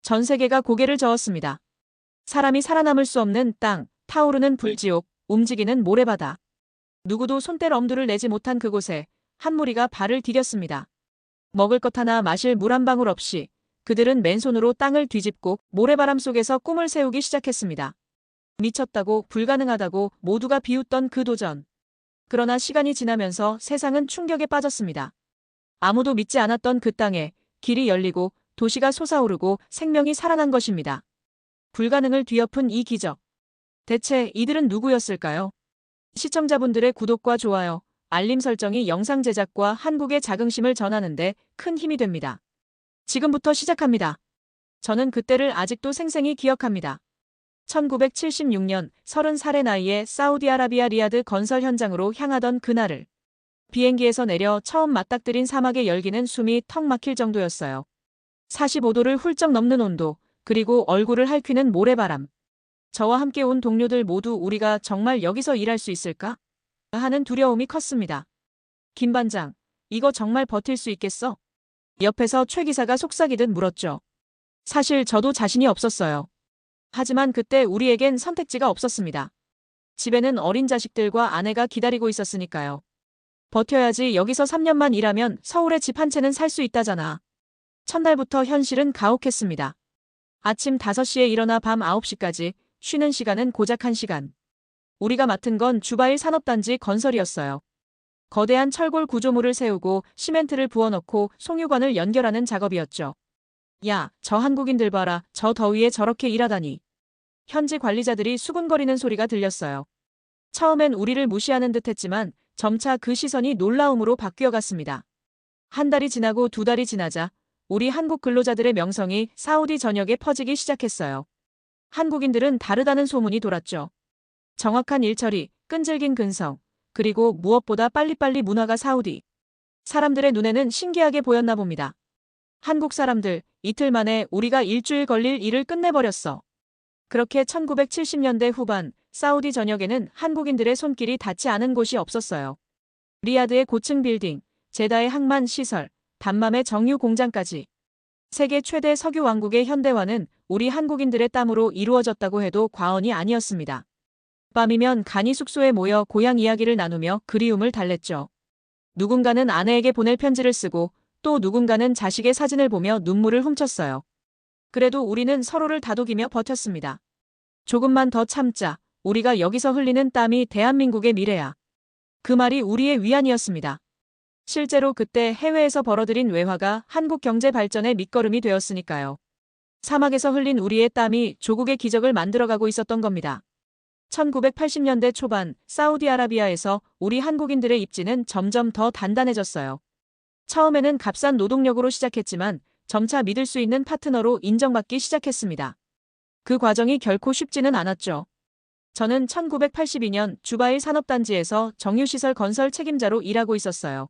전 세계가 고개를 저었습니다. 사람이 살아남을 수 없는 땅, 타오르는 불지옥, 움직이는 모래바다. 누구도 손뗄 엄두를 내지 못한 그곳에 한 무리가 발을 디뎠습니다. 먹을 것 하나 마실 물 한 방울 없이 그들은 맨손으로 땅을 뒤집고 모래바람 속에서 꿈을 세우기 시작했습니다. 미쳤다고 불가능하다고 모두가 비웃던 그 도전. 그러나 시간이 지나면서 세상은 충격에 빠졌습니다. 아무도 믿지 않았던 그 땅에 길이 열리고 도시가 솟아오르고 생명이 살아난 것입니다. 불가능을 뒤엎은 이 기적. 대체 이들은 누구였을까요? 시청자분들의 구독과 좋아요, 알림 설정이 영상 제작과 한국의 자긍심을 전하는데 큰 힘이 됩니다. 지금부터 시작합니다. 저는 그때를 아직도 생생히 기억합니다. 1976년 30살의 나이에 사우디아라비아 리야드 건설 현장으로 향하던 그날을. 비행기에서 내려 처음 맞닥뜨린 사막의 열기는 숨이 턱 막힐 정도였어요. 45도를 훌쩍 넘는 온도, 그리고 얼굴을 핥히는 모래바람. 저와 함께 온 동료들 모두 우리가 정말 여기서 일할 수 있을까? 하는 두려움이 컸습니다. 김 반장, 이거 정말 버틸 수 있겠어? 옆에서 최 기사가 속삭이듯 물었죠. 사실 저도 자신이 없었어요. 하지만 그때 우리에겐 선택지가 없었습니다. 집에는 어린 자식들과 아내가 기다리고 있었으니까요. 버텨야지. 여기서 3년만 일하면 서울에 집 한 채는 살 수 있다잖아. 첫날부터 현실은 가혹했습니다. 아침 5시에 일어나 밤 9시까지, 쉬는 시간은 고작 1시간. 우리가 맡은 건 주바일 산업단지 건설이었어요. 거대한 철골 구조물을 세우고 시멘트를 부어넣고 송유관을 연결하는 작업이었죠. 야, 저 한국인들 봐라. 저 더위에 저렇게 일하다니. 현지 관리자들이 수군거리는 소리가 들렸어요. 처음엔 우리를 무시하는 듯 했지만 점차 그 시선이 놀라움으로 바뀌어갔습니다. 한 달이 지나고 2달이 지나자 우리 한국 근로자들의 명성이 사우디 전역에 퍼지기 시작했어요. 한국인들은 다르다는 소문이 돌았죠. 정확한 일처리, 끈질긴 근성, 그리고 무엇보다 빨리빨리 문화가 사우디 사람들의 눈에는 신기하게 보였나 봅니다. 한국 사람들, 이틀 만에 우리가 일주일 걸릴 일을 끝내버렸어. 그렇게 1970년대 후반 사우디 전역에는 한국인들의 손길이 닿지 않은 곳이 없었어요. 리야드의 고층 빌딩, 제다의 항만 시설, 담맘의 정유 공장까지. 세계 최대 석유 왕국의 현대화는 우리 한국인들의 땀으로 이루어졌다고 해도 과언이 아니었습니다. 밤이면 간이 숙소에 모여 고향 이야기를 나누며 그리움을 달랬죠. 누군가는 아내에게 보낼 편지를 쓰고 또 누군가는 자식의 사진을 보며 눈물을 훔쳤어요. 그래도 우리는 서로를 다독이며 버텼습니다. 조금만 더 참자. 우리가 여기서 흘리는 땀이 대한민국의 미래야. 그 말이 우리의 위안이었습니다. 실제로 그때 해외에서 벌어들인 외화가 한국 경제 발전의 밑거름이 되었으니까요. 사막에서 흘린 우리의 땀이 조국의 기적을 만들어가고 있었던 겁니다. 1980년대 초반 사우디아라비아에서 우리 한국인들의 입지는 점점 더 단단해졌어요. 처음에는 값싼 노동력으로 시작했지만 점차 믿을 수 있는 파트너로 인정받기 시작했습니다. 그 과정이 결코 쉽지는 않았죠. 저는 1982년 주바일 산업단지에서 정유시설 건설 책임자로 일하고 있었어요.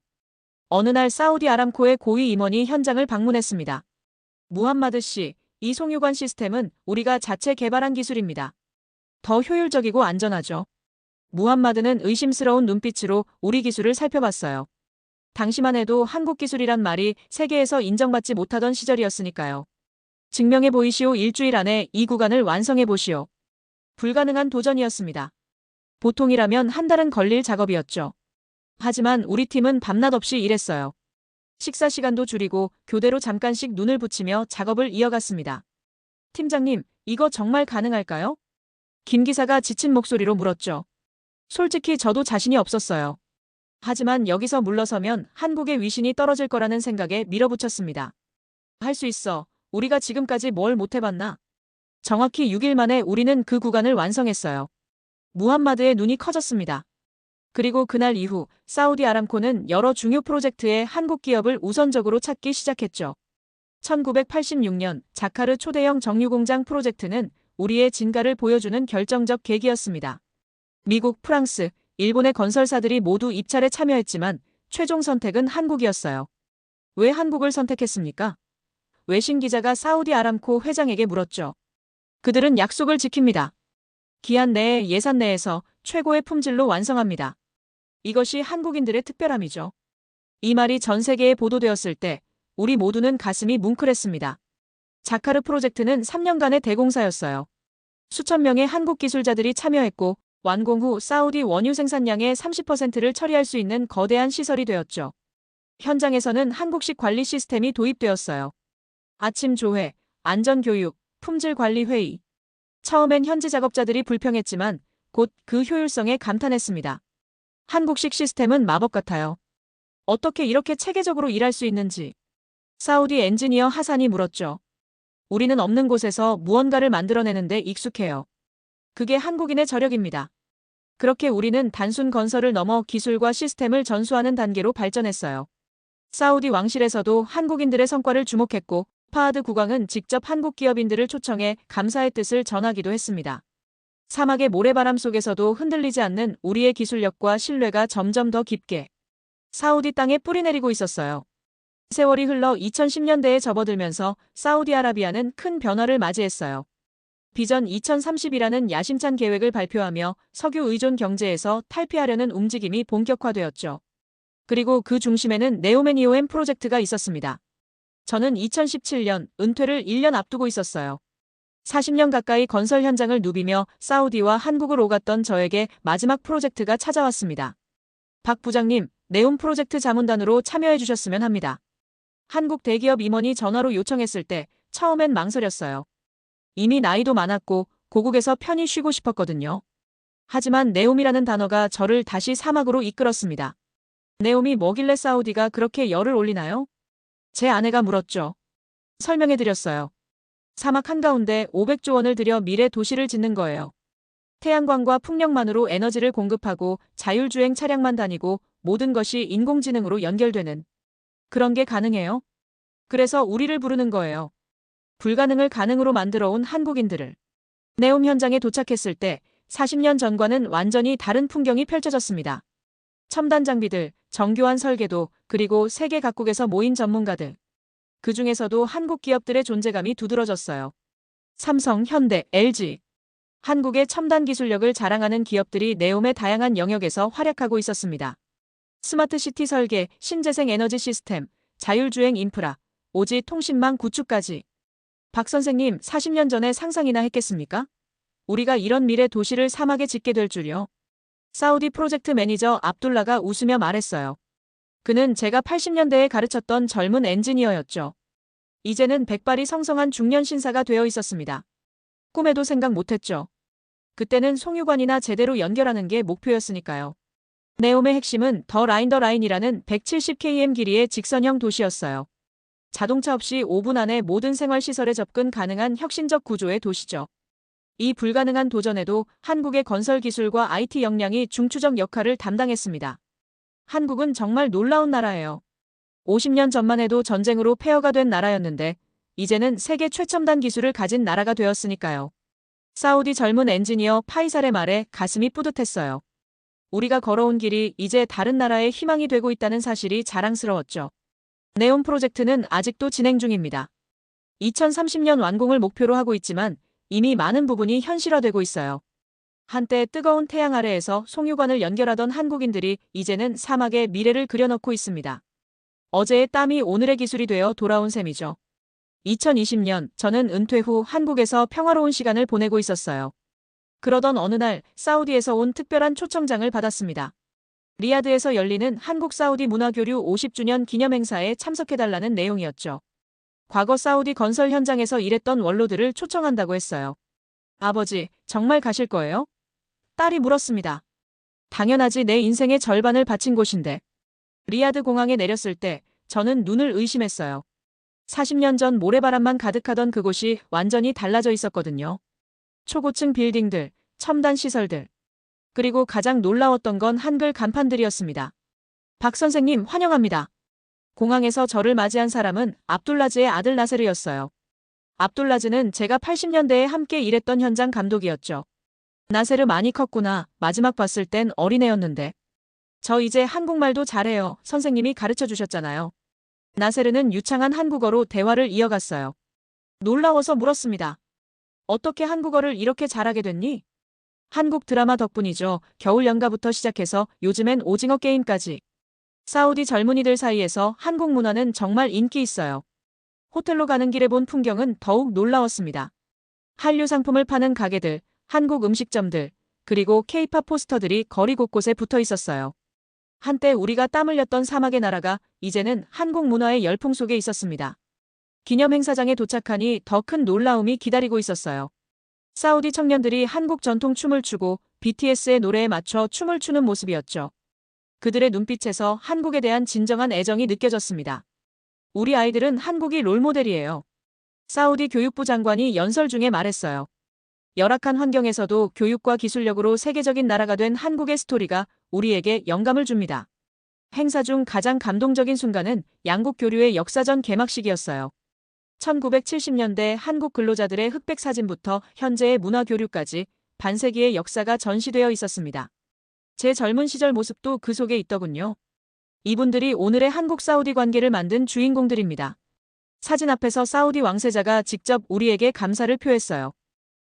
어느 날 사우디 아람코의 고위 임원이 현장을 방문했습니다. 무함마드 씨, 이 송유관 시스템은 우리가 자체 개발한 기술입니다. 더 효율적이고 안전하죠. 무함마드는 의심스러운 눈빛으로 우리 기술을 살펴봤어요. 당시만 해도 한국 기술이란 말이 세계에서 인정받지 못하던 시절이었으니까요. 증명해 보이시오. 일주일 안에 이 구간을 완성해 보시오. 불가능한 도전이었습니다. 보통이라면 한 달은 걸릴 작업이었죠. 하지만 우리 팀은 밤낮 없이 일했어요. 식사 시간도 줄이고 교대로 잠깐씩 눈을 붙이며 작업을 이어갔습니다. 팀장님, 이거 정말 가능할까요? 김 기사가 지친 목소리로 물었죠. 솔직히 저도 자신이 없었어요. 하지만 여기서 물러서면 한국의 위신이 떨어질 거라는 생각에 밀어붙였습니다. 할 수 있어. 우리가 지금까지 뭘 못해봤나? 정확히 6일 만에 우리는 그 구간을 완성했어요. 무함마드의 눈이 커졌습니다. 그리고 그날 이후 사우디 아람코는 여러 중요 프로젝트에 한국 기업을 우선적으로 찾기 시작했죠. 1986년 자카르 초대형 정유공장 프로젝트는 우리의 진가를 보여주는 결정적 계기였습니다. 미국, 프랑스, 일본의 건설사들이 모두 입찰에 참여했지만 최종 선택은 한국이었어요. 왜 한국을 선택했습니까? 외신 기자가 사우디 아람코 회장에게 물었죠. 그들은 약속을 지킵니다. 기한 내에 예산 내에서 최고의 품질로 완성합니다. 이것이 한국인들의 특별함이죠. 이 말이 전 세계에 보도되었을 때 우리 모두는 가슴이 뭉클했습니다. 자카르 프로젝트는 3년간의 대공사였어요. 수천 명의 한국 기술자들이 참여했고 완공 후 사우디 원유 생산량의 30%를 처리할 수 있는 거대한 시설이 되었죠. 현장에서는 한국식 관리 시스템이 도입되었어요. 아침 조회, 안전교육, 품질관리 회의. 처음엔 현지 작업자들이 불평했지만 곧 그 효율성에 감탄했습니다. 한국식 시스템은 마법 같아요. 어떻게 이렇게 체계적으로 일할 수 있는지. 사우디 엔지니어 하산이 물었죠. 우리는 없는 곳에서 무언가를 만들어내는데 익숙해요. 그게 한국인의 저력입니다. 그렇게 우리는 단순 건설을 넘어 기술과 시스템을 전수하는 단계로 발전했어요. 사우디 왕실에서도 한국인들의 성과를 주목했고 파하드 국왕은 직접 한국 기업인들을 초청해 감사의 뜻을 전하기도 했습니다. 사막의 모래바람 속에서도 흔들리지 않는 우리의 기술력과 신뢰가 점점 더 깊게 사우디 땅에 뿌리내리고 있었어요. 세월이 흘러 2010년대에 접어들면서 사우디아라비아는 큰 변화를 맞이했어요. 비전 2030이라는 야심찬 계획을 발표하며 석유 의존 경제에서 탈피하려는 움직임이 본격화되었죠. 그리고 그 중심에는 네오멘 EOM 프로젝트가 있었습니다. 저는 2017년 은퇴를 1년 앞두고 있었어요. 40년 가까이 건설 현장을 누비며 사우디와 한국을 오갔던 저에게 마지막 프로젝트가 찾아왔습니다. 박 부장님, 네옴 프로젝트 자문단으로 참여해 주셨으면 합니다. 한국 대기업 임원이 전화로 요청했을 때 처음엔 망설였어요. 이미 나이도 많았고 고국에서 편히 쉬고 싶었거든요. 하지만 네옴이라는 단어가 저를 다시 사막으로 이끌었습니다. 네옴이 뭐길래 사우디가 그렇게 열을 올리나요? 제 아내가 물었죠. 설명해드렸어요. 사막 한가운데 500조 원을 들여 미래 도시를 짓는 거예요. 태양광과 풍력만으로 에너지를 공급하고 자율주행 차량만 다니고 모든 것이 인공지능으로 연결되는 그런 게 가능해요. 그래서 우리를 부르는 거예요. 불가능을 가능으로 만들어 온 한국인들을. 네옴 현장에 도착했을 때 40년 전과는 완전히 다른 풍경이 펼쳐졌습니다. 첨단 장비들, 정교한 설계도, 그리고 세계 각국에서 모인 전문가들. 그 중에서도 한국 기업들의 존재감이 두드러졌어요. 삼성, 현대, LG. 한국의 첨단 기술력을 자랑하는 기업들이 네옴의 다양한 영역에서 활약하고 있었습니다. 스마트 시티 설계, 신재생 에너지 시스템, 자율주행 인프라, 오지 통신망 구축까지. 박 선생님, 40년 전에 상상이나 했겠습니까? 우리가 이런 미래 도시를 사막에 짓게 될 줄요. 사우디 프로젝트 매니저 압둘라가 웃으며 말했어요. 그는 제가 80년대에 가르쳤던 젊은 엔지니어였죠. 이제는 백발이 성성한 중년 신사가 되어 있었습니다. 꿈에도 생각 못했죠. 그때는 송유관이나 제대로 연결하는 게 목표였으니까요. 네옴의 핵심은 더 라인이라는 170km 길이의 직선형 도시였어요. 자동차 없이 5분 안에 모든 생활시설에 접근 가능한 혁신적 구조의 도시죠. 이 불가능한 도전에도 한국의 건설 기술과 IT 역량이 중추적 역할을 담당했습니다. 한국은 정말 놀라운 나라예요. 50년 전만 해도 전쟁으로 폐허가 된 나라였는데 이제는 세계 최첨단 기술을 가진 나라가 되었으니까요. 사우디 젊은 엔지니어 파이살의 말에 가슴이 뿌듯했어요. 우리가 걸어온 길이 이제 다른 나라의 희망이 되고 있다는 사실이 자랑스러웠죠. 네옴 프로젝트는 아직도 진행 중입니다. 2030년 완공을 목표로 하고 있지만 이미 많은 부분이 현실화되고 있어요. 한때 뜨거운 태양 아래에서 송유관을 연결하던 한국인들이 이제는 사막의 미래를 그려놓고 있습니다. 어제의 땀이 오늘의 기술이 되어 돌아온 셈이죠. 2020년 저는 은퇴 후 한국에서 평화로운 시간을 보내고 있었어요. 그러던 어느 날 사우디에서 온 특별한 초청장을 받았습니다. 리야드에서 열리는 한국-사우디 문화교류 50주년 기념행사에 참석해달라는 내용이었죠. 과거 사우디 건설 현장에서 일했던 원로들을 초청한다고 했어요. 아버지, 정말 가실 거예요? 딸이 물었습니다. 당연하지, 내 인생의 절반을 바친 곳인데. 리야드 공항에 내렸을 때 저는 눈을 의심했어요. 40년 전 모래바람만 가득하던 그곳이 완전히 달라져 있었거든요. 초고층 빌딩들, 첨단 시설들. 그리고 가장 놀라웠던 건 한글 간판들이었습니다. 박 선생님 환영합니다. 공항에서 저를 맞이한 사람은 압둘라즈의 아들 나세르였어요. 압둘라즈는 제가 80년대에 함께 일했던 현장 감독이었죠. 나세르 많이 컸구나. 마지막 봤을 땐 어린애였는데. 저 이제 한국말도 잘해요. 선생님이 가르쳐 주셨잖아요. 나세르는 유창한 한국어로 대화를 이어갔어요. 놀라워서 물었습니다. 어떻게 한국어를 이렇게 잘하게 됐니? 한국 드라마 덕분이죠. 겨울 연가부터 시작해서 요즘엔 오징어 게임까지. 사우디 젊은이들 사이에서 한국 문화는 정말 인기 있어요. 호텔로 가는 길에 본 풍경은 더욱 놀라웠습니다. 한류 상품을 파는 가게들, 한국 음식점들, 그리고 K-팝 포스터들이 거리 곳곳에 붙어 있었어요. 한때 우리가 땀 흘렸던 사막의 나라가 이제는 한국 문화의 열풍 속에 있었습니다. 기념 행사장에 도착하니 더 큰 놀라움이 기다리고 있었어요. 사우디 청년들이 한국 전통 춤을 추고 BTS의 노래에 맞춰 춤을 추는 모습이었죠. 그들의 눈빛에서 한국에 대한 진정한 애정이 느껴졌습니다. 우리 아이들은 한국이 롤모델이에요. 사우디 교육부 장관이 연설 중에 말했어요. 열악한 환경에서도 교육과 기술력으로 세계적인 나라가 된 한국의 스토리가 우리에게 영감을 줍니다. 행사 중 가장 감동적인 순간은 양국 교류의 역사전 개막식이었어요. 1970년대 한국 근로자들의 흑백 사진부터 현재의 문화 교류까지 반세기의 역사가 전시되어 있었습니다. 제 젊은 시절 모습도 그 속에 있더군요. 이분들이 오늘의 한국 사우디 관계를 만든 주인공들입니다. 사진 앞에서 사우디 왕세자가 직접 우리에게 감사를 표했어요.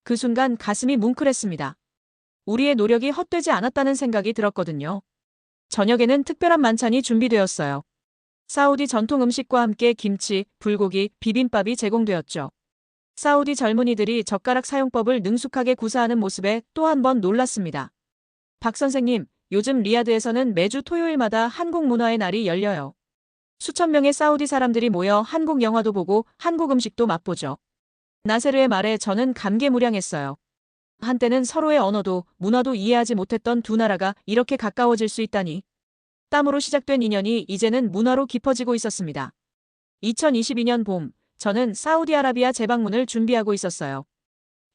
그 순간 가슴이 뭉클했습니다. 우리의 노력이 헛되지 않았다는 생각이 들었거든요. 저녁에는 특별한 만찬이 준비되었어요. 사우디 전통 음식과 함께 김치, 불고기, 비빔밥이 제공되었죠. 사우디 젊은이들이 젓가락 사용법을 능숙하게 구사하는 모습에 또 한 번 놀랐습니다. 박 선생님, 요즘 리야드에서는 매주 토요일마다 한국 문화의 날이 열려요. 수천 명의 사우디 사람들이 모여 한국 영화도 보고 한국 음식도 맛보죠. 나세르의 말에 저는 감개무량했어요. 한때는 서로의 언어도 문화도 이해하지 못했던 두 나라가 이렇게 가까워질 수 있다니. 땀으로 시작된 인연이 이제는 문화로 깊어지고 있었습니다. 2022년 봄, 저는 사우디아라비아 재방문을 준비하고 있었어요.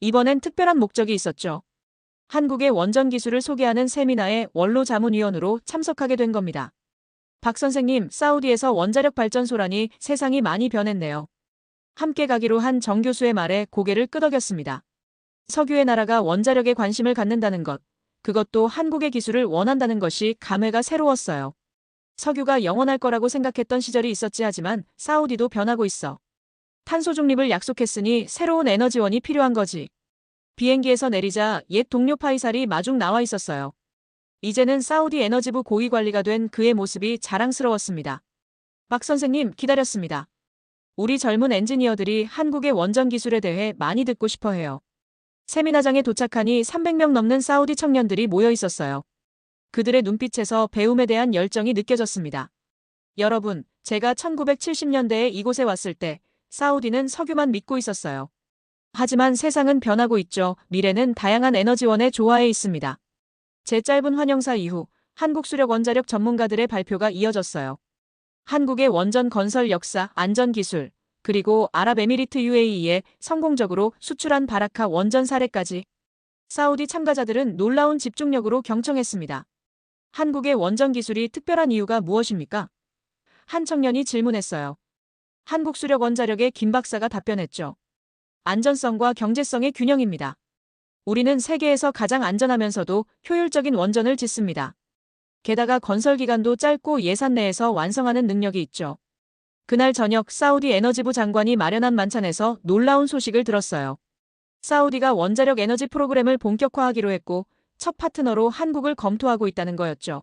이번엔 특별한 목적이 있었죠. 한국의 원전 기술을 소개하는 세미나에 원로 자문위원으로 참석하게 된 겁니다. 박 선생님, 사우디에서 원자력 발전소라니 세상이 많이 변했네요. 함께 가기로 한 정 교수의 말에 고개를 끄덕였습니다. 석유의 나라가 원자력에 관심을 갖는다는 것, 그것도 한국의 기술을 원한다는 것이 감회가 새로웠어요. 석유가 영원할 거라고 생각했던 시절이 있었지 하지만 사우디도 변하고 있어. 탄소 중립을 약속했으니 새로운 에너지원이 필요한 거지. 비행기에서 내리자 옛 동료 파이살이 마중 나와 있었어요. 이제는 사우디 에너지부 고위 관리가 된 그의 모습이 자랑스러웠습니다. 박 선생님, 기다렸습니다. 우리 젊은 엔지니어들이 한국의 원전 기술에 대해 많이 듣고 싶어 해요. 세미나장에 도착하니 300명 넘는 사우디 청년들이 모여 있었어요. 그들의 눈빛에서 배움에 대한 열정이 느껴졌습니다. 여러분, 제가 1970년대에 이곳에 왔을 때 사우디는 석유만 믿고 있었어요. 하지만 세상은 변하고 있죠. 미래는 다양한 에너지원에 조화해 있습니다. 제 짧은 환영사 이후 한국 수력 원자력 전문가들의 발표가 이어졌어요. 한국의 원전 건설 역사, 안전 기술, 그리고 아랍에미리트 UAE에 성공적으로 수출한 바라카 원전 사례까지. 사우디 참가자들은 놀라운 집중력으로 경청했습니다. 한국의 원전 기술이 특별한 이유가 무엇입니까? 한 청년이 질문했어요. 한국 수력 원자력의 김 박사가 답변했죠. 안전성과 경제성의 균형입니다. 우리는 세계에서 가장 안전하면서도 효율적인 원전을 짓습니다. 게다가 건설 기간도 짧고 예산 내에서 완성하는 능력이 있죠. 그날 저녁 사우디 에너지부 장관이 마련한 만찬에서 놀라운 소식을 들었어요. 사우디가 원자력 에너지 프로그램을 본격화하기로 했고 첫 파트너로 한국을 검토하고 있다는 거였죠.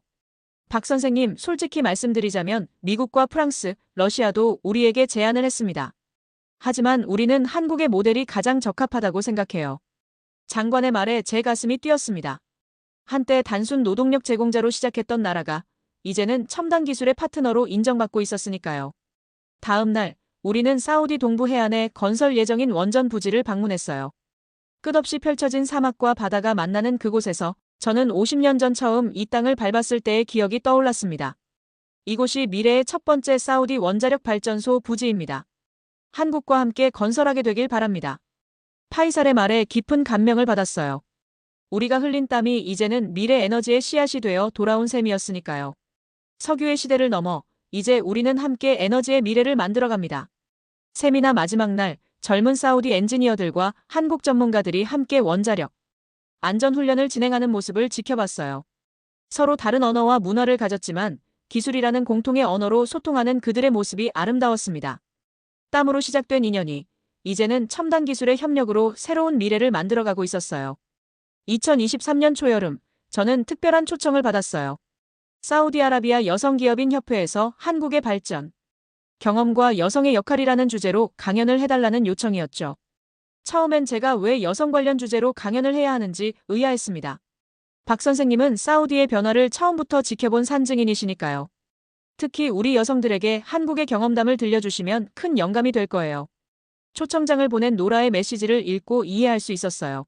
박 선생님, 솔직히 말씀드리자면 미국과 프랑스, 러시아도 우리에게 제안을 했습니다. 하지만 우리는 한국의 모델이 가장 적합하다고 생각해요. 장관의 말에 제 가슴이 뛰었습니다. 한때 단순 노동력 제공자로 시작했던 나라가 이제는 첨단 기술의 파트너로 인정받고 있었으니까요. 다음 날, 우리는 사우디 동부 해안에 건설 예정인 원전 부지를 방문했어요. 끝없이 펼쳐진 사막과 바다가 만나는 그곳에서 저는 50년 전 처음 이 땅을 밟았을 때의 기억이 떠올랐습니다. 이곳이 미래의 첫 번째 사우디 원자력 발전소 부지입니다. 한국과 함께 건설하게 되길 바랍니다. 파이살의 말에 깊은 감명을 받았어요. 우리가 흘린 땀이 이제는 미래 에너지의 씨앗이 되어 돌아온 셈이었으니까요. 석유의 시대를 넘어 이제 우리는 함께 에너지의 미래를 만들어갑니다. 세미나 마지막 날, 젊은 사우디 엔지니어들과 한국 전문가들이 함께 원자력 안전훈련을 진행하는 모습을 지켜봤어요. 서로 다른 언어와 문화를 가졌지만 기술이라는 공통의 언어로 소통하는 그들의 모습이 아름다웠습니다. 땀으로 시작된 인연이 이제는 첨단 기술의 협력으로 새로운 미래를 만들어가고 있었어요. 2023년 초여름, 저는 특별한 초청을 받았어요. 사우디아라비아 여성기업인 협회에서 한국의 발전, 경험과 여성의 역할이라는 주제로 강연을 해달라는 요청이었죠. 처음엔 제가 왜 여성 관련 주제로 강연을 해야 하는지 의아했습니다. 박 선생님은 사우디의 변화를 처음부터 지켜본 산증인이시니까요. 특히 우리 여성들에게 한국의 경험담을 들려주시면 큰 영감이 될 거예요. 초청장을 보낸 노라의 메시지를 읽고 이해할 수 있었어요.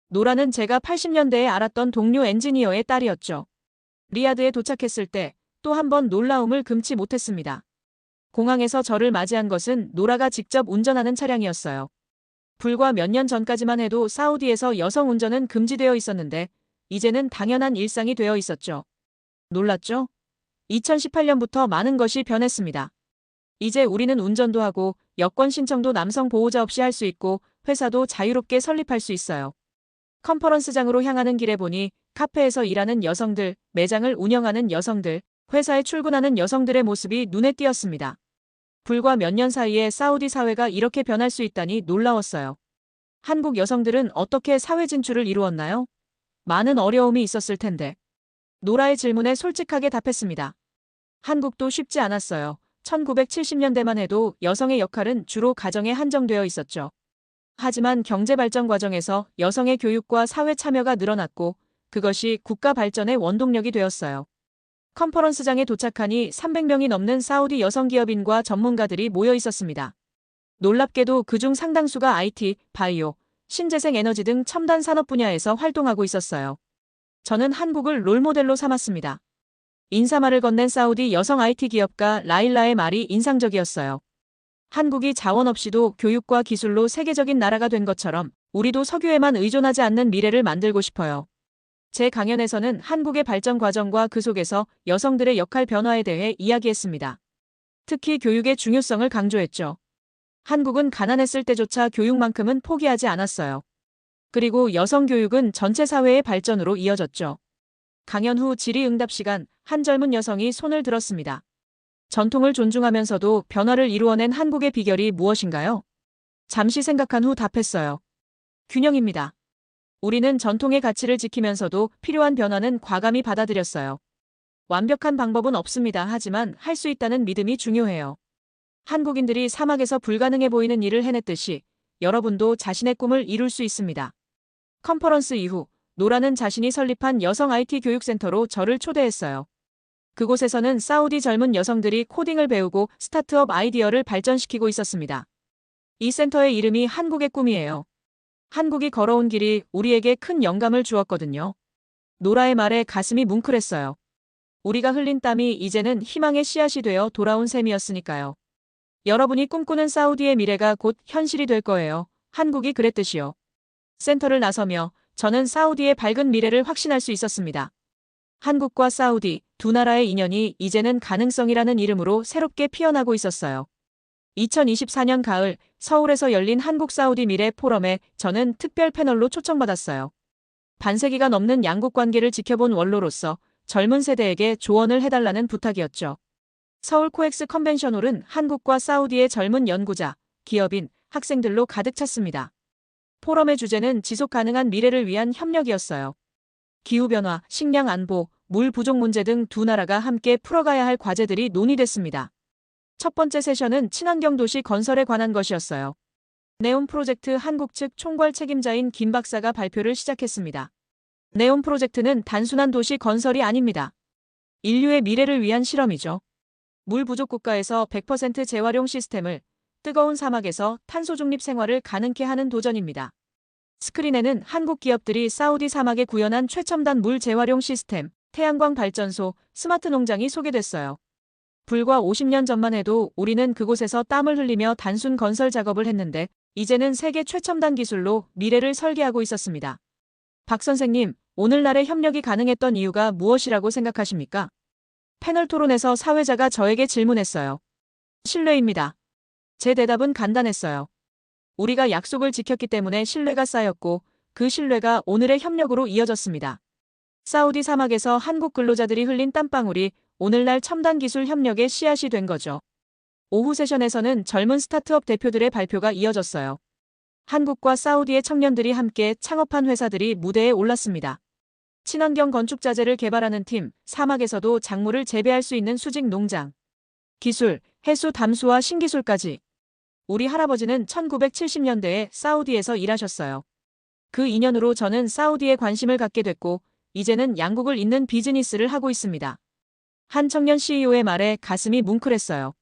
노라는 제가 80년대에 알았던 동료 엔지니어의 딸이었죠. 리야드에 도착했을 때 또 한 번 놀라움을 금치 못했습니다. 공항에서 저를 맞이한 것은 노라가 직접 운전하는 차량이었어요. 불과 몇 년 전까지만 해도 사우디에서 여성 운전은 금지되어 있었는데 이제는 당연한 일상이 되어 있었죠. 놀랐죠? 2018년부터 많은 것이 변했습니다. 이제 우리는 운전도 하고 여권 신청도 남성 보호자 없이 할 수 있고 회사도 자유롭게 설립할 수 있어요. 컨퍼런스장으로 향하는 길에 보니 카페에서 일하는 여성들, 매장을 운영하는 여성들, 회사에 출근하는 여성들의 모습이 눈에 띄었습니다. 불과 몇 년 사이에 사우디 사회가 이렇게 변할 수 있다니 놀라웠어요. 한국 여성들은 어떻게 사회 진출을 이루었나요? 많은 어려움이 있었을 텐데. 노라의 질문에 솔직하게 답했습니다. 한국도 쉽지 않았어요. 1970년대만 해도 여성의 역할은 주로 가정에 한정되어 있었죠. 하지만 경제 발전 과정에서 여성의 교육과 사회 참여가 늘어났고 그것이 국가 발전의 원동력이 되었어요. 컨퍼런스장에 도착하니 300명이 넘는 사우디 여성 기업인과 전문가들이 모여 있었습니다. 놀랍게도 그중 상당수가 IT, 바이오, 신재생 에너지 등 첨단 산업 분야에서 활동하고 있었어요. 저는 한국을 롤모델로 삼았습니다. 인사말을 건넨 사우디 여성 IT 기업가 라일라의 말이 인상적이었어요. 한국이 자원 없이도 교육과 기술로 세계적인 나라가 된 것처럼 우리도 석유에만 의존하지 않는 미래를 만들고 싶어요. 제 강연에서는 한국의 발전 과정과 그 속에서 여성들의 역할 변화에 대해 이야기했습니다. 특히 교육의 중요성을 강조했죠. 한국은 가난했을 때조차 교육만큼은 포기하지 않았어요. 그리고 여성 교육은 전체 사회의 발전으로 이어졌죠. 강연 후 질의응답 시간, 한 젊은 여성이 손을 들었습니다. 전통을 존중하면서도 변화를 이루어낸 한국의 비결이 무엇인가요? 잠시 생각한 후 답했어요. 균형입니다. 우리는 전통의 가치를 지키면서도 필요한 변화는 과감히 받아들였어요. 완벽한 방법은 없습니다. 하지만 할 수 있다는 믿음이 중요해요. 한국인들이 사막에서 불가능해 보이는 일을 해냈듯이 여러분도 자신의 꿈을 이룰 수 있습니다. 컨퍼런스 이후 노라는 자신이 설립한 여성 IT 교육센터로 저를 초대했어요. 그곳에서는 사우디 젊은 여성들이 코딩을 배우고 스타트업 아이디어를 발전시키고 있었습니다. 이 센터의 이름이 한국의 꿈이에요. 한국이 걸어온 길이 우리에게 큰 영감을 주었거든요. 노라의 말에 가슴이 뭉클했어요. 우리가 흘린 땀이 이제는 희망의 씨앗이 되어 돌아온 셈이었으니까요. 여러분이 꿈꾸는 사우디의 미래가 곧 현실이 될 거예요. 한국이 그랬듯이요. 센터를 나서며 저는 사우디의 밝은 미래를 확신할 수 있었습니다. 한국과 사우디 두 나라의 인연이 이제는 가능성이라는 이름으로 새롭게 피어나고 있었어요. 2024년 가을 서울에서 열린 한국 사우디 미래 포럼에 저는 특별 패널로 초청받았어요. 반세기가 넘는 양국 관계를 지켜본 원로로서 젊은 세대에게 조언을 해달라는 부탁이었죠. 서울 코엑스 컨벤션홀은 한국과 사우디의 젊은 연구자, 기업인, 학생들로 가득 찼습니다. 포럼의 주제는 지속 가능한 미래를 위한 협력이었어요. 기후변화, 식량 안보, 물 부족 문제 등 두 나라가 함께 풀어가야 할 과제들이 논의됐습니다. 첫 번째 세션은 친환경 도시 건설에 관한 것이었어요. 네온 프로젝트 한국 측 총괄 책임자인 김 박사가 발표를 시작했습니다. 네온 프로젝트는 단순한 도시 건설이 아닙니다. 인류의 미래를 위한 실험이죠. 물 부족 국가에서 100% 재활용 시스템을, 뜨거운 사막에서 탄소 중립 생활을 가능케 하는 도전입니다. 스크린에는 한국 기업들이 사우디 사막에 구현한 최첨단 물 재활용 시스템, 태양광 발전소, 스마트 농장이 소개됐어요. 불과 50년 전만 해도 우리는 그곳에서 땀을 흘리며 단순 건설 작업을 했는데 이제는 세계 최첨단 기술로 미래를 설계하고 있었습니다. 박 선생님, 오늘날의 협력이 가능했던 이유가 무엇이라고 생각하십니까? 패널 토론에서 사회자가 저에게 질문했어요. 신뢰입니다. 제 대답은 간단했어요. 우리가 약속을 지켰기 때문에 신뢰가 쌓였고 그 신뢰가 오늘의 협력으로 이어졌습니다. 사우디 사막에서 한국 근로자들이 흘린 땀방울이 오늘날 첨단 기술 협력의 씨앗이 된 거죠. 오후 세션에서는 젊은 스타트업 대표들의 발표가 이어졌어요. 한국과 사우디의 청년들이 함께 창업한 회사들이 무대에 올랐습니다. 친환경 건축 자재를 개발하는 팀, 사막에서도 작물을 재배할 수 있는 수직 농장. 기술, 해수 담수와 신기술까지. 우리 할아버지는 1970년대에 사우디에서 일하셨어요. 그 인연으로 저는 사우디에 관심을 갖게 됐고, 이제는 양국을 잇는 비즈니스를 하고 있습니다. 한 청년 CEO의 말에 가슴이 뭉클했어요.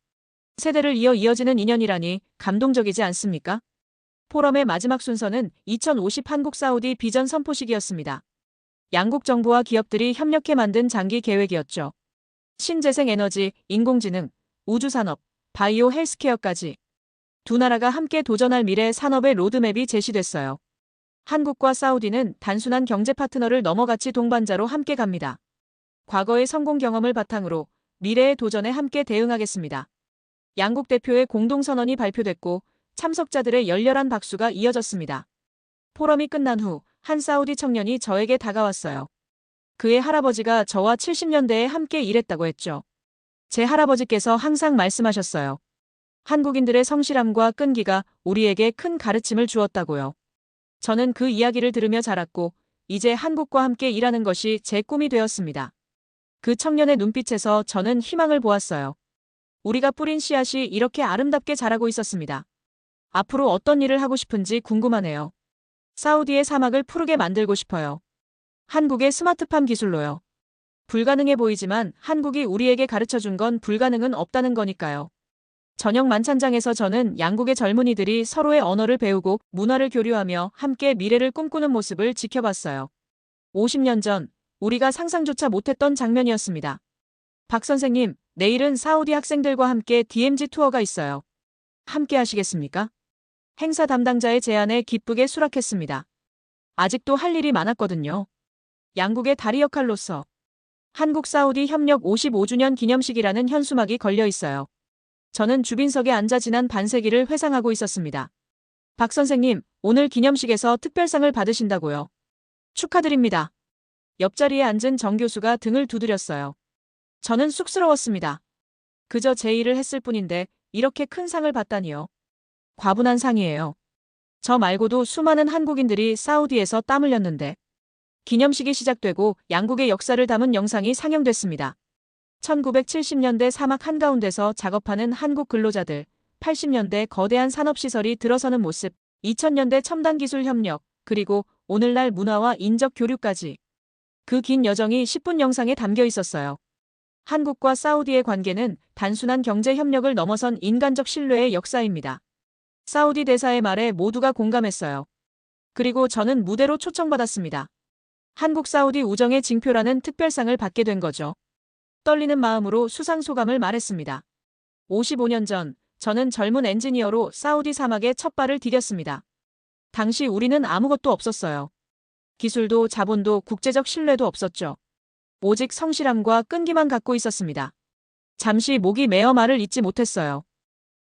세대를 이어 이어지는 인연이라니 감동적이지 않습니까? 포럼의 마지막 순서는 2050 한국 사우디 비전 선포식이었습니다. 양국 정부와 기업들이 협력해 만든 장기 계획이었죠. 신재생 에너지, 인공지능, 우주산업, 바이오 헬스케어까지 두 나라가 함께 도전할 미래 산업의 로드맵이 제시됐어요. 한국과 사우디는 단순한 경제 파트너를 넘어 같이 동반자로 함께 갑니다. 과거의 성공 경험을 바탕으로 미래의 도전에 함께 대응하겠습니다. 양국 대표의 공동선언이 발표됐고 참석자들의 열렬한 박수가 이어졌습니다. 포럼이 끝난 후 한 사우디 청년이 저에게 다가왔어요. 그의 할아버지가 저와 70년대에 함께 일했다고 했죠. 제 할아버지께서 항상 말씀하셨어요. 한국인들의 성실함과 끈기가 우리에게 큰 가르침을 주었다고요. 저는 그 이야기를 들으며 자랐고 이제 한국과 함께 일하는 것이 제 꿈이 되었습니다. 그 청년의 눈빛에서 저는 희망을 보았어요. 우리가 뿌린 씨앗이 이렇게 아름답게 자라고 있었습니다. 앞으로 어떤 일을 하고 싶은지 궁금하네요. 사우디의 사막을 푸르게 만들고 싶어요. 한국의 스마트팜 기술로요. 불가능해 보이지만 한국이 우리에게 가르쳐준 건 불가능은 없다는 거니까요. 저녁 만찬장에서 저는 양국의 젊은이들이 서로의 언어를 배우고 문화를 교류하며 함께 미래를 꿈꾸는 모습을 지켜봤어요. 50년 전 우리가 상상조차 못했던 장면이었습니다. 박 선생님, 내일은 사우디 학생들과 함께 DMZ 투어가 있어요. 함께 하시겠습니까? 행사 담당자의 제안에 기쁘게 수락했습니다. 아직도 할 일이 많았거든요. 양국의 다리 역할로서 한국-사우디 협력 55주년 기념식이라는 현수막이 걸려 있어요. 저는 주빈석에 앉아 지난 반세기를 회상하고 있었습니다. 박 선생님, 오늘 기념식에서 특별상을 받으신다고요. 축하드립니다. 옆자리에 앉은 정 교수가 등을 두드렸어요. 저는 쑥스러웠습니다. 그저 제 일을 했을 뿐인데 이렇게 큰 상을 받다니요. 과분한 상이에요. 저 말고도 수많은 한국인들이 사우디에서 땀 흘렸는데 기념식이 시작되고 양국의 역사를 담은 영상이 상영됐습니다. 1970년대 사막 한가운데서 작업하는 한국 근로자들, 80년대 거대한 산업시설이 들어서는 모습, 2000년대 첨단 기술 협력, 그리고 오늘날 문화와 인적 교류까지. 그 긴 여정이 10분 영상에 담겨 있었어요. 한국과 사우디의 관계는 단순한 경제 협력을 넘어선 인간적 신뢰의 역사입니다. 사우디 대사의 말에 모두가 공감했어요. 그리고 저는 무대로 초청받았습니다. 한국-사우디 우정의 징표라는 특별상을 받게 된 거죠. 떨리는 마음으로 수상 소감을 말했습니다. 55년 전, 저는 젊은 엔지니어로 사우디 사막에 첫 발을 디뎠습니다. 당시 우리는 아무것도 없었어요. 기술도 자본도 국제적 신뢰도 없었죠. 오직 성실함과 끈기만 갖고 있었습니다. 잠시 목이 메어 말을 잇지 못했어요.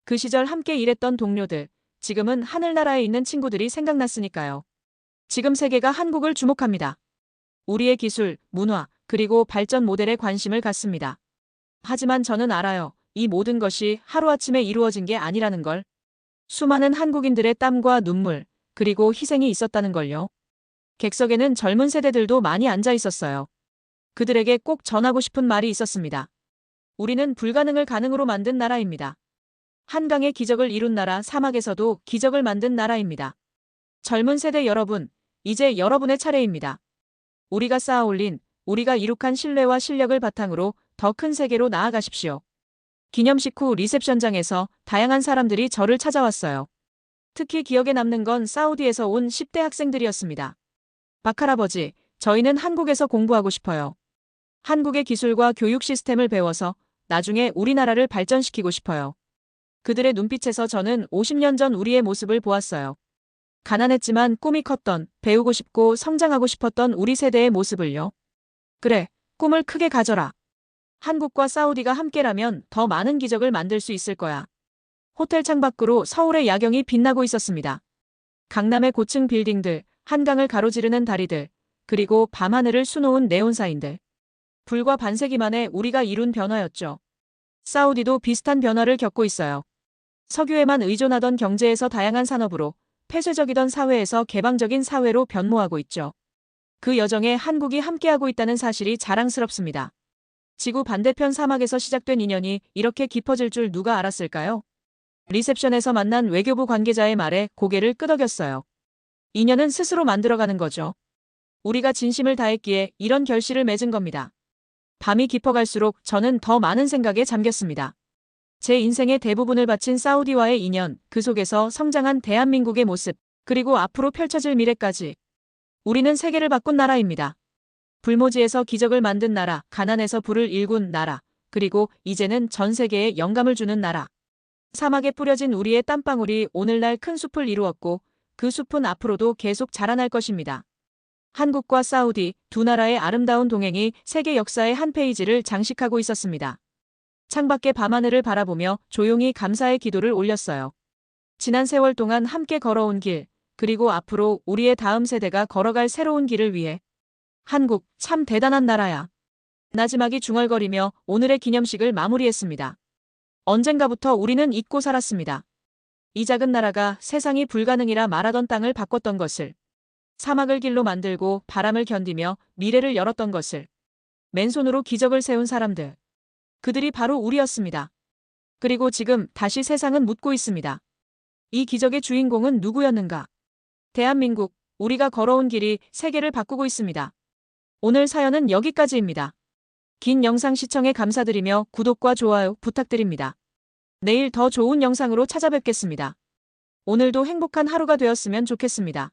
그 시절 함께 일했던 동료들, 지금은 하늘나라에 있는 친구들이 생각났으니까요. 지금 세계가 한국을 주목합니다. 우리의 기술, 문화, 그리고 발전 모델에 관심을 갖습니다. 하지만 저는 알아요. 이 모든 것이 하루아침에 이루어진 게 아니라는 걸. 수많은 한국인들의 땀과 눈물, 그리고 희생이 있었다는 걸요. 객석에는 젊은 세대들도 많이 앉아 있었어요. 그들에게 꼭 전하고 싶은 말이 있었습니다. 우리는 불가능을 가능으로 만든 나라입니다. 한강의 기적을 이룬 나라 사막에서도 기적을 만든 나라입니다. 젊은 세대 여러분, 이제 여러분의 차례입니다. 우리가 쌓아올린, 우리가 이룩한 신뢰와 실력을 바탕으로 더 큰 세계로 나아가십시오. 기념식 후 리셉션장에서 다양한 사람들이 저를 찾아왔어요. 특히 기억에 남는 건 사우디에서 온 10대 학생들이었습니다. 박 할아버지, 저희는 한국에서 공부하고 싶어요. 한국의 기술과 교육 시스템을 배워서 나중에 우리나라를 발전시키고 싶어요. 그들의 눈빛에서 저는 50년 전 우리의 모습을 보았어요. 가난했지만 꿈이 컸던, 배우고 싶고 성장하고 싶었던 우리 세대의 모습을요. 그래, 꿈을 크게 가져라. 한국과 사우디가 함께라면 더 많은 기적을 만들 수 있을 거야. 호텔 창밖으로 서울의 야경이 빛나고 있었습니다. 강남의 고층 빌딩들, 한강을 가로지르는 다리들, 그리고 밤하늘을 수놓은 네온사인들. 불과 반세기 만에 우리가 이룬 변화였죠. 사우디도 비슷한 변화를 겪고 있어요. 석유에만 의존하던 경제에서 다양한 산업으로, 폐쇄적이던 사회에서 개방적인 사회로 변모하고 있죠. 그 여정에 한국이 함께하고 있다는 사실이 자랑스럽습니다. 지구 반대편 사막에서 시작된 인연이 이렇게 깊어질 줄 누가 알았을까요? 리셉션에서 만난 외교부 관계자의 말에 고개를 끄덕였어요. 인연은 스스로 만들어가는 거죠. 우리가 진심을 다했기에 이런 결실을 맺은 겁니다. 밤이 깊어갈수록 저는 더 많은 생각에 잠겼습니다. 제 인생의 대부분을 바친 사우디와의 인연, 그 속에서 성장한 대한민국의 모습, 그리고 앞으로 펼쳐질 미래까지. 우리는 세계를 바꾼 나라입니다. 불모지에서 기적을 만든 나라, 가난에서 불을 일군 나라, 그리고 이제는 전 세계에 영감을 주는 나라. 사막에 뿌려진 우리의 땀방울이 오늘날 큰 숲을 이루었고 그 숲은 앞으로도 계속 자라날 것입니다. 한국과 사우디 두 나라의 아름다운 동행이 세계 역사의 한 페이지를 장식하고 있었습니다. 창밖의 밤하늘을 바라보며 조용히 감사의 기도를 올렸어요. 지난 세월 동안 함께 걸어온 길, 그리고 앞으로 우리의 다음 세대가 걸어갈 새로운 길을 위해. 한국, 참 대단한 나라야. 나지막이 중얼거리며 오늘의 기념식을 마무리했습니다. 언젠가부터 우리는 잊고 살았습니다. 이 작은 나라가 세상이 불가능이라 말하던 땅을 바꿨던 것을. 사막을 길로 만들고 바람을 견디며 미래를 열었던 것을. 맨손으로 기적을 세운 사람들. 그들이 바로 우리였습니다. 그리고 지금 다시 세상은 묻고 있습니다. 이 기적의 주인공은 누구였는가? 대한민국, 우리가 걸어온 길이 세계를 바꾸고 있습니다. 오늘 사연은 여기까지입니다. 긴 영상 시청에 감사드리며 구독과 좋아요 부탁드립니다. 내일 더 좋은 영상으로 찾아뵙겠습니다. 오늘도 행복한 하루가 되었으면 좋겠습니다.